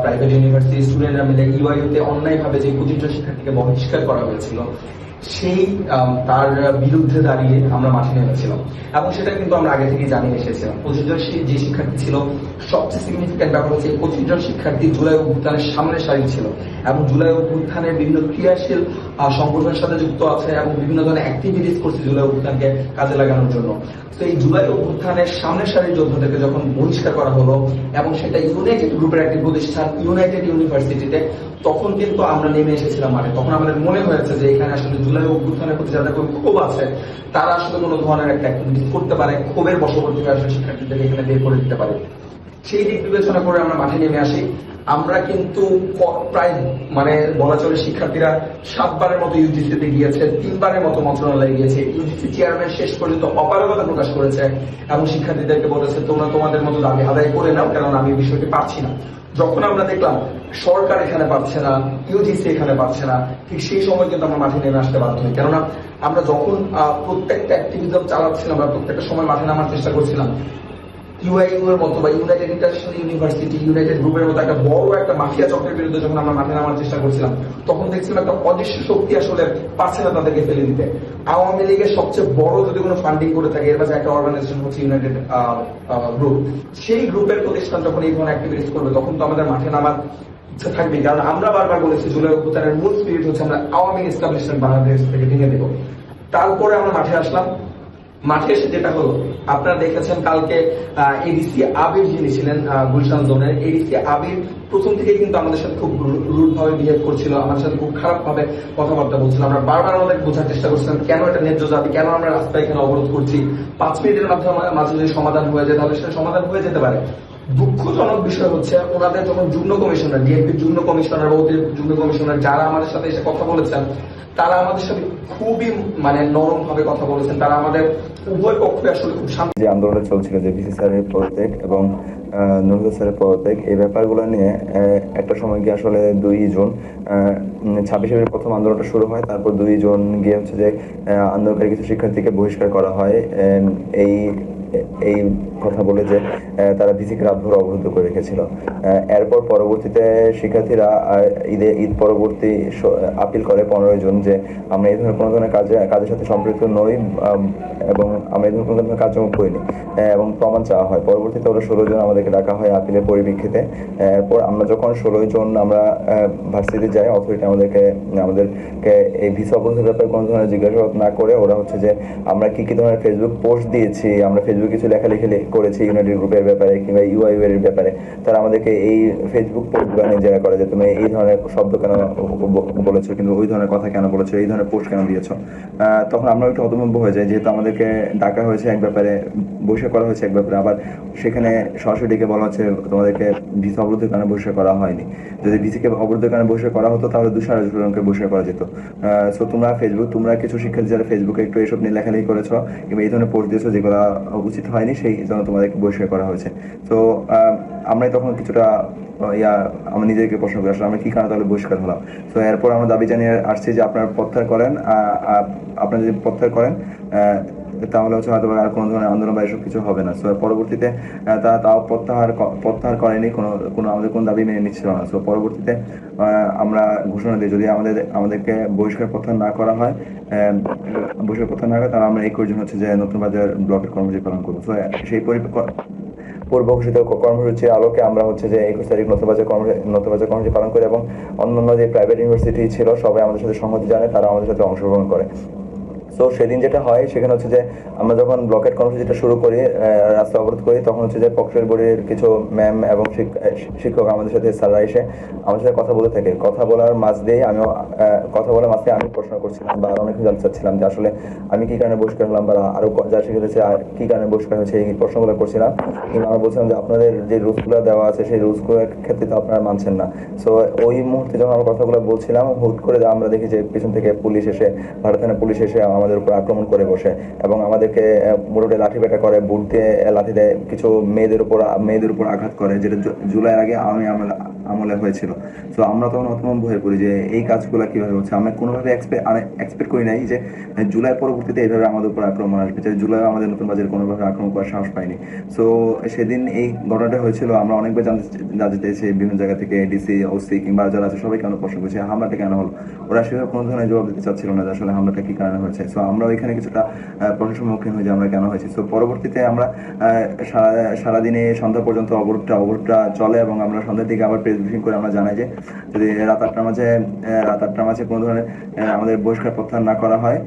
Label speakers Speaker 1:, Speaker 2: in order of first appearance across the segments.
Speaker 1: Private university স্টুডেন্টরা মিলে ইউআইইউতে অন্যায়ভাবে যে 25 জন শিক্ষার্থীকে বহিষ্কার করা হয়েছিল সেই তার বিরুদ্ধে দাঁড়িয়ে আমরা মাঠে নেমেছিলাম এবং সেটা কিন্তু আমরা আগে থেকেই জানিয়ে এসেছিলাম। 25 জন যে শিক্ষার্থী ছিল, সবচেয়ে সিগনিফিক্যান্ট ব্যাপার হচ্ছে 25 জন শিক্ষার্থী জুলাই অভ্যুত্থানের সামনের সারি ছিল এবং জুলাই অভ্যুত্থানের বিভিন্ন ক্রিয়াশীল সংগঠনের সাথে যুক্ত আছে এবং বিভিন্ন ধরনের অ্যাক্টিভিটিস করছে জুলাই অভ্যুত্থানকে কাজে লাগানোর জন্য। তো এই জুলাই অভ্যুত্থানের সামনের সারির যোদ্ধাদেরকে যখন বহিষ্কার করা হলো এবং সেটা ইউনাইটেড গ্রুপের একটি প্রতিষ্ঠান ইউনাইটেড ইউনিভার্সিটিতে, তখন কিন্তু আমরা নেমে এসেছিলাম মাঠে। তখন আমাদের মনে হয়েছে যে এখানে আসলে জুলাই অভ্যুত্থানের প্রতি যাদের কোনো ক্ষোভ আছে তারা আসলে কোনো ধরনের একটা অ্যাক্টিভিটিস করতে পারে, ক্ষোভের বশবর্তী হয়ে আসলে শিক্ষার্থীদেরকে এখানে বের করে দিতে পারে। সেই দিক বিবেচনা করে আমরা মাঠে নেমে আসি। আমরা কিন্তু প্রায় বলা চলে শিক্ষার্থীরা 7 বারের মতো ইউজিসিতে গিয়েছে, 3 বারের মতো মন্ত্রণালয়ে গিয়েছে। ইউজিসি চেয়ারম্যান শেষ পর্যন্ত অপারগতা প্রকাশ করেছে এবং শিক্ষার্থীদেরকে বলেছে তোমরা তোমাদের মতো দাবি আদায় করে নাও, কারণ আমি বিষয়টি পারছি না। যখন আমরা দেখলাম সরকার এখানে পারছে না, ইউজিসি এখানে পারছে না, ঠিক সেই সময় কিন্তু আমরা মাঠে নেমে আসতে বাধ্য হই। কেননা আমরা যখন প্রত্যেকটা অ্যাক্টিভিজম চালাচ্ছিলাম, আমরা প্রত্যেকটা সময় মাঠে নামার চেষ্টা করছিলাম, ইউআইইউ এর মতো বা ইউনাইটেড ইন্টারন্যাশনাল ইউনিভার্সিটি, ইউনাইটেড গ্রুপের মতো একটা বড় একটা মাফিয়া চক্রের বিরুদ্ধে যখন আমরা মাঠে নামার চেষ্টা করছিলাম, তখন দেখছিলাম একটা অদৃশ্য শক্তি আসলে পারছে না তাদেরকে ফেলে দিতে। আওয়ামী লীগের সবচেয়ে বড় যদি কোনো ফান্ডিং করে থাকে এর মাঝে একটা অর্গানাইজেশন হচ্ছে ইউনাইটেড গ্রুপ। সেই গ্রুপের প্রতিষ্ঠান যখন এই ধরনের অ্যাক্টিভিটিস করবে তখন তো আমাদের মাঠে নামার ইচ্ছা থাকবে, কারণ আমরা বারবার বলেছি জুলাই অভ্যুত্থানের মূল স্পিরিট হচ্ছে আমরা আওয়ামী এস্টাবলিশমেন্ট বাংলাদেশ থেকে ভেঙে দেব। তারপরে আমরা মাঠে আসলাম। মাঠে এসে যেটা হলো, আপনারা দেখেছেন কালকে এডিসি আবির যিনি ছিলেন গুলশান জোনের, এডিসি আবির প্রথম থেকে কিন্তু আমাদের সাথে খুব রুড ভাবে বিহেভ করছিল, আমাদের সাথে খুব খারাপ ভাবে কথাবার্তা বলছিল। আমরা বারবার আমাদের বোঝার চেষ্টা করছিলাম কেন এটা ন্যায্য দাবি, কেন আমরা রাস্তায় এখানে অবরোধ করছি। 5 মিনিটের মাঝে যদি সমাধান হয়ে যায় তাহলে সেটা সমাধান হয়ে যেতে পারে। দুঃখজনক বিষয় হচ্ছে ওনাদের যখন যুগ্ম কমিশনার, ডিএমপির যুগ্ম কমিশনার বা যুগ্ম কমিশনার যারা আমাদের সাথে এসে কথা বলেছেন, তারা আমাদের সাথে খুবই নরম ভাবে কথা বলেছেন। তারা আমাদের উভয় পক্ষে আসলে খুব শান্তি।
Speaker 2: যে আন্দোলনটা চলছিল যে ভিসি স্যারের পদত্যাগ এবং নুরুল স্যারের পদত্যাগ, এই ব্যাপারগুলো নিয়ে একটা সময় গিয়ে আসলে 2 জুন 26 প্রথম আন্দোলনটা শুরু হয়। তারপর 2 জুন গিয়ে হচ্ছে যে আন্দোলনকারী কিছু শিক্ষার্থীকে বহিষ্কার করা হয় এই কথা বলে যে তারা ভিসিকে রাতভর অবরুদ্ধ করে রেখেছিল। এরপর পরবর্তীতে শিক্ষার্থীরা ঈদ পরবর্তী আপিল করে 15 জুন যে আমরা এই ধরনের কোনো ধরনের কাজের সাথে সম্পৃক্ত নই এবং আমরা এই ধরনের কোনো ধরনের কার্যক্রম করিনি এবং প্রমাণ চাওয়া হয়। পরবর্তীতে ওরা 16 জন আমাদেরকে ডাকা হয় আপিলের পরিপ্রেক্ষিতে। এরপর আমরা যখন 16 জন আমরা ভার্সিটি যাই, অথরিটি আমাদেরকে এই ভিসা অবরোধের ব্যাপারে কোনো ধরনের জিজ্ঞাসাবাদ না করে ওরা হচ্ছে যে আমরা কি ধরনের ফেসবুক পোস্ট দিয়েছি, আমরা ফেসবুক কিছু লেখালেখি করেছি ইউনাইটেড গ্রুপের ব্যাপারে কিংবা ইউআইইউ এর ব্যাপারে, তারা আমাদেরকে এই ফেসবুক পোস্টগুলো নিয়ে জেরা করে যে তুমি এই ধরনের শব্দ কেন বলেছো, কিন্তু ওই ধরনের কথা কেন বলেছো, এই ধরনের পোস্ট কেন দিয়েছো। তখন আমরা একটু হতভম্ব হয়ে যাই, যেহেতু আমাদেরকে ডাকা হয়েছে এক ব্যাপারে, বহিষ্কার করা হয়েছে এক ব্যাপারে, আবার সেখানে সরাসরি ডেকে বলা হচ্ছে তোমাদেরকে ভিসা অবরোধের কারণে বহিষ্কার করা হয়নি। যদি ভিসিকে অবরোধের কারণে বহিষ্কার করা হতো তাহলে 200 জনকে বহিষ্কার করা যেত। সো তোমরা কিছু শিক্ষার্থী যারা ফেসবুকে একটু এসব নিয়ে লেখালেখি করেছো কিংবা এই ধরনের পোস্ট দিয়েছো যেগুলো উচিত হয়নি, সেই জন্য তোমাদেরকে বহিষ্কার করা হয়েছে। তো আমরাই তখন কিছুটা আমরা নিজেকে প্রশ্ন করি আসলে আমরা কি কারণে তাহলে বহিষ্কার হলাম। তো এরপর আমরা দাবি জানিয়ে আসছি যে আপনারা প্রত্যাহার করেন, আপনারা যদি প্রত্যাহার করেন তাহলে হচ্ছে হয়তো আর কোনো ধরনের আন্দোলন বা এসব কিছু হবে না। সো পরবর্তীতে তাও প্রত্যাহার করেনি, কোনো আমাদের কোনো দাবি মেনে নিচ্ছিল না। সো পরবর্তীতে আমরা ঘোষণা দিই যদি আমাদেরকে বহিষ্কার প্রত্যাহার না করা হয় তাহলে আমরা 21 জন হচ্ছে যে নতুন বাজার ব্লকের কর্মসূচি পালন করবো। সো সেই পূর্ব ঘোষিত কর্মসূচির আলোকে আমরা হচ্ছে যে 21 তারিখ নতুন বাজার কর্মসূচি পালন করি এবং অন্যান্য যে প্রাইভেট ইউনিভার্সিটি ছিল সবাই আমাদের সাথে সংহতি জানায়, তারা আমাদের সাথে অংশগ্রহণ করে। তো সেদিন যেটা হয় সেখানে হচ্ছে যে আমরা যখন ব্লকেট কর্মসূচিটা শুরু করি, রাস্তা অবরোধ করি, তখন হচ্ছে যে প্রক্টর বোর্ডের কিছু ম্যাম এবং শিক্ষক আমাদের সাথে স্যাররা এসে আমাদের সাথে কথা বলে থাকে। কথা বলার মাঝ দিয়ে আমি প্রশ্ন করছিলাম বা অনেক কিছু জানতে চাচ্ছিলাম যে আসলে আমি কি কারণে বহিষ্কার হলাম বা আরো যারা শিখেছে কি কারণে বহিষ্কার হয়েছে, এই প্রশ্নগুলো করছিলাম। কিন্তু আমরা বলছিলাম যে আপনাদের যে রুলসগুলো দেওয়া আছে সেই রুলসগুলোর ক্ষেত্রে তো আপনারা মানছেন না। সো ওই মুহূর্তে যখন আমরা কথাগুলো বলছিলাম, হুট করে আমরা দেখি যে পিছন থেকে পুলিশ এসে, ভারত থানা পুলিশ এসে আমাদের উপর আক্রমণ করে বসে এবং আমাদেরকে মোটামুটি লাঠি পেটা করে, বুট দিয়ে লাঠি দেয়, কিছু মেয়েদের উপর আঘাত করে, যেটা জুলাইয়ের আগে আওয়ামী আমলে হয়েছিল। তো আমরা তখন হতভম্ব হয়ে পড়ি যে এই কাজগুলো কিভাবে হচ্ছে। আমরা কোনোভাবে এক্সপেক্ট করি নাই যে জুলাই পরবর্তীতে এইভাবে আমাদের উপর আক্রমণ আসবে, যে জুলাই আমাদের নতুন বাজারে কোনোভাবে আক্রমণ করার সাহস পাইনি। সো সেদিন এই ঘটনাটা হয়েছিল, আমরা অনেকবার জানতে চেয়েছি বিভিন্ন জায়গা থেকে, ডিসি, ওসি কিংবা যারা আছে সবাই কেন প্রশ্ন করছে হামলাটা কেন হলো। ওরা সেভাবে কোনো ধরনের জবাব দিতে চাচ্ছিল না যে আসলে হামলাটা কি কারণে হয়েছে। সো আমরা ওইখানে কিছুটা প্রশ্নের সম্মুখীন হই যে আমরা কেন হয়েছি। সো পরবর্তীতে আমরা সারাদিনে সন্ধ্যা পর্যন্ত অবরোধটা চলে এবং আমরা সন্ধ্যার দিকে আবার প্রেস ব্রিফিং করে আমরা জানাই যে যদি রাত আটটার মাঝে কোনো ধরনের আমাদের বহিষ্কার প্রত্যাহার না করা হয়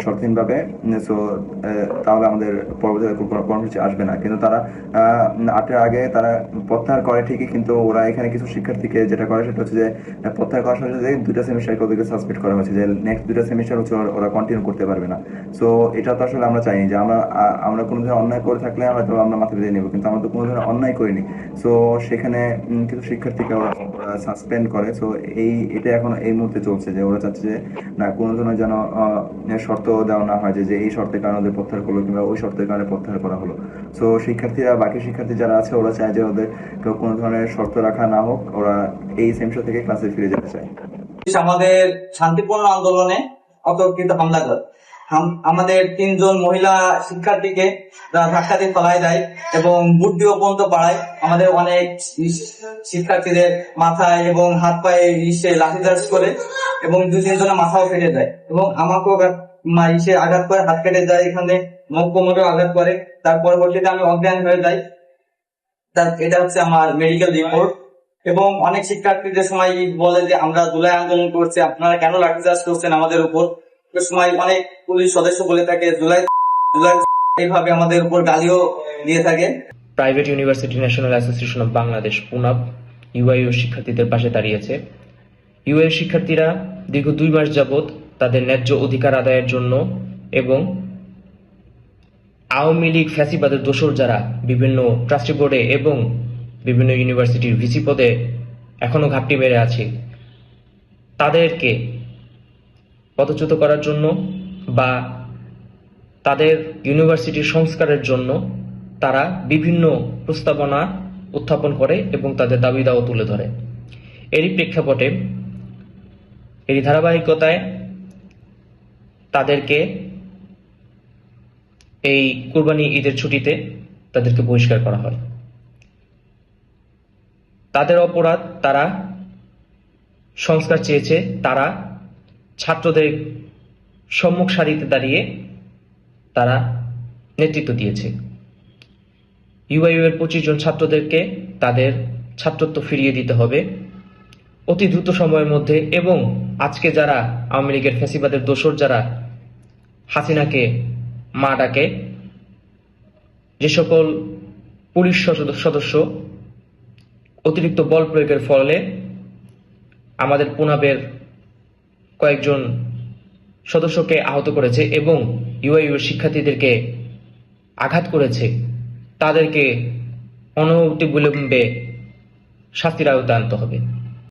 Speaker 2: শর্তহীনভাবে, সো তাহলে আমাদের পরবর্তীতে কোনো কর্মসূচি আসবে না। কিন্তু তারা 8টার আগে তারা প্রত্যাহার করে ঠিকই, কিন্তু ওরা এখানে কিছু শিক্ষার্থীকে যেটা করে সেটা হচ্ছে যে প্রত্যাহার করার সাথে সাথে 2টা সেমিস্টারকে ওদেরকে সাসপেন্ড করা হয়েছে, যে নেক্সট 2টা সেমিস্টার হচ্ছে ওরা কন্টিনিউ করতে পারবে না। সো এটা তো আসলে আমরা চাইনি যে আমরা কোনো ধরনের অন্যায় করে থাকলে হয়তো আমরা মাথা পেতে নেবো, কিন্তু আমরা তো কোনো ধরনের অন্যায় করিনি। সো সেখানে কিছু শিক্ষার্থীকে ওরা সাসপেন্ড করে। সো এটা এখন এই মুহূর্তে চলছে যে ওরা চাচ্ছে যে না কোনো ধরনের যেন শর্ত দেওয়া না হয় যে এই শর্তের কারণে ওদের প্রত্যাহার করলো কিংবা ওই শর্তের কারণে প্রত্যাহার করা হলো। সো বাকি শিক্ষার্থী যারা আছে ওরা চায় যে ওদের কোনো ধরনের শর্ত রাখা না হোক, ওরা এই সেমিস্টার থেকে ক্লাসে ফিরে যেতে চায়।
Speaker 3: আমাদের শান্তিপূর্ণ আন্দোলনে অতর্কিত হামলা করে আমাদের 3 জন মহিলা শিক্ষার্থীকে ধাক্কা দিয়ে ফেলায় দেয় এবং বুট দিয়ে পর্যন্ত পাড়ায়। আমাদের অনেক শিক্ষার্থীদের মাথায় এবং হাত পায়ে লাঠিচার্জ করে এবং 2-3 জনের মাথাও ফেটে যায় এবং আমাকেও আঘাত করে, হাত কেটে যায়, এখানে মুখ কোমরেও আঘাত করে। তার পরবর্তীতে আমি অজ্ঞান হয়ে যাই। এটা হচ্ছে আমার মেডিকেল রিপোর্ট। এবং অনেক শিক্ষার্থীদের সময় বলে যে আমরা জুলাই আন্দোলন করছি, আপনারা কেন লাঠিচার্জ করছেন আমাদের উপর। সময় অনেক পুলিশ সদস্য বলে থাকে জুলাই এইভাবে আমাদের উপর গালিও দিয়ে থাকে।
Speaker 4: Private university national association of Bangladesh PUNAB UIU শিক্ষার্থীদের পাশে দাঁড়িয়েছে। ইউআইইউ শিক্ষার্থীরা দীর্ঘ 2 মাস যাবৎ তাদের ন্যায্য অধিকার আদায়ের জন্য এবং আওয়ামী লীগ ফ্যাসিবাদের দোসর যারা বিভিন্ন ট্রাস্টি বোর্ডে এবং বিভিন্ন ইউনিভার্সিটির ভিসি পদে এখনো ঘাপটি মেরে আছে, তাদেরকে পদচ্যুত করার জন্য বা তাদের ইউনিভার্সিটির সংস্কারের জন্য তারা বিভিন্ন প্রস্তাবনা উত্থাপন করে এবং তাদের দাবি দাওয়া তুলে ধরে। এরই প্রেক্ষাপটে এরই ধারাবাহিকতায় তাদেরকে এই কুরবানি ঈদের ছুটিতে তাদেরকে বহিষ্কার করা হয়। তাদের অপরাধ, তারা সংস্কার চেয়েছে, তারা ছাত্রদের সম্মুখ সারিতে দাঁড়িয়ে তারা নেতৃত্ব দিয়েছে। ইউআইইউ এর 25 জন ছাত্রদেরকে তাদের ছাত্রত্ব ফিরিয়ে দিতে হবে অতি দ্রুত সময়ের মধ্যে। এবং আজকে যারা আওয়ামী লীগের ফ্যাসিবাদের দোসর যারা হাসিনাকে মা ডাকে, যে সকল পুলিশ সদস্য অতিরিক্ত বল প্রয়োগের ফলে আমাদের পুনাবের কয়েকজন সদস্যকে আহত করেছে এবং ইউআইইউ শিক্ষার্থীদেরকে আঘাত করেছে, তাদেরকে অনতিবিলম্বে শাস্তির আওতায় আনতে হবে।